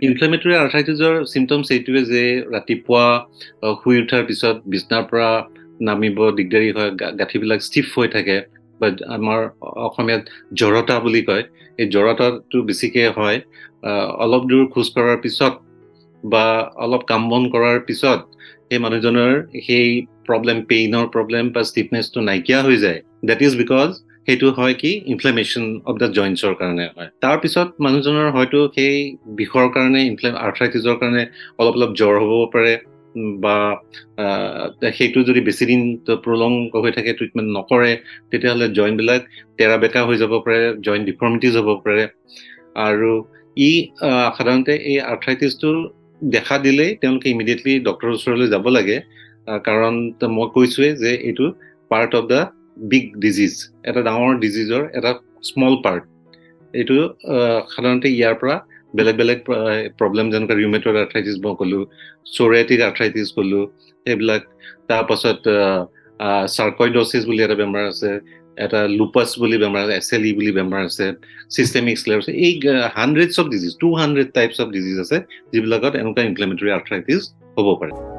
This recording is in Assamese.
ইনফ্লেমেটৰী আৰ্থ্ৰাইটিছৰ চিমটমছ এইটোৱে যে ৰাতিপুৱা শুই উঠাৰ পিছত বিছনাৰ পৰা নামিব দিগদাৰী হয়, গাঁঠিবিলাক ষ্টিফ হৈ থাকে, বা আমাৰ অসমীয়াত জড়তা বুলি কয়। এই জড়তাটো বেছিকৈ হয় অলপ দূৰ খোজ কঢ়াৰ পিছত বা অলপ কাম বন কৰাৰ পিছত সেই মানুহজনৰ সেই পেইনৰ প্ৰব্লেম বা ষ্টিফনেছটো নাইকিয়া হৈ যায়। ডেট ইজ বিকজ সেইটো হয় কি ইনফ্লেমেশ্যন অফ দ্য জইণ্টছৰ কাৰণে হয়। তাৰপিছত মানুহজনৰ হয়তো সেই বিষৰ কাৰণে আৰ্থ্ৰাইটিছৰ কাৰণে অলপ জ্বৰ হ'ব পাৰে, বা সেইটো যদি বেছিদিন প্ৰলং হৈ থাকে, ট্ৰিটমেণ্ট নকৰে, তেতিয়াহ'লে জইণ্টবিলাক তেৰা বেকা হৈ যাব পাৰে, জইণ্ট ডিফৰ্মিটিজ হ'ব পাৰে। আৰু সাধাৰণতে এই আৰ্থ্ৰাইটিছটো দেখা দিলেই তেওঁলোকে ইমিডিয়েটলি ডক্টৰৰ ওচৰলৈ যাব লাগে, কাৰণ মই কৈছোৱেই যে এইটো part of the big disease, এটা ডাঙৰ ডিজিজৰ এটা স্মল পাৰ্ট। এইটো সাধাৰণতে ইয়াৰ পৰা বেলেগ বেলেগ প্ৰব্লেম, যেনেকৈ ৰিউমেটইড আৰ্থ্ৰাইটিছ মই ক'লোঁ, চৰিয়েটিক আৰ্থ্ৰাইটিছ ক'লোঁ, সেইবিলাক। তাৰপাছত চাৰ্কইডছিছ বুলি এটা বেমাৰ আছে, এটা লুপাছ বুলি বেমাৰ আছে, SLE বুলি বেমাৰ আছে, চিষ্টেমিক স্ক্লেৰ'ছিছ। এই hundreds of disease, 200 types of disease আছে যিবিলাকত এনেকুৱা ইনফ্লেমেটৰী আৰ্থ্ৰাইটিছ হ'ব পাৰে।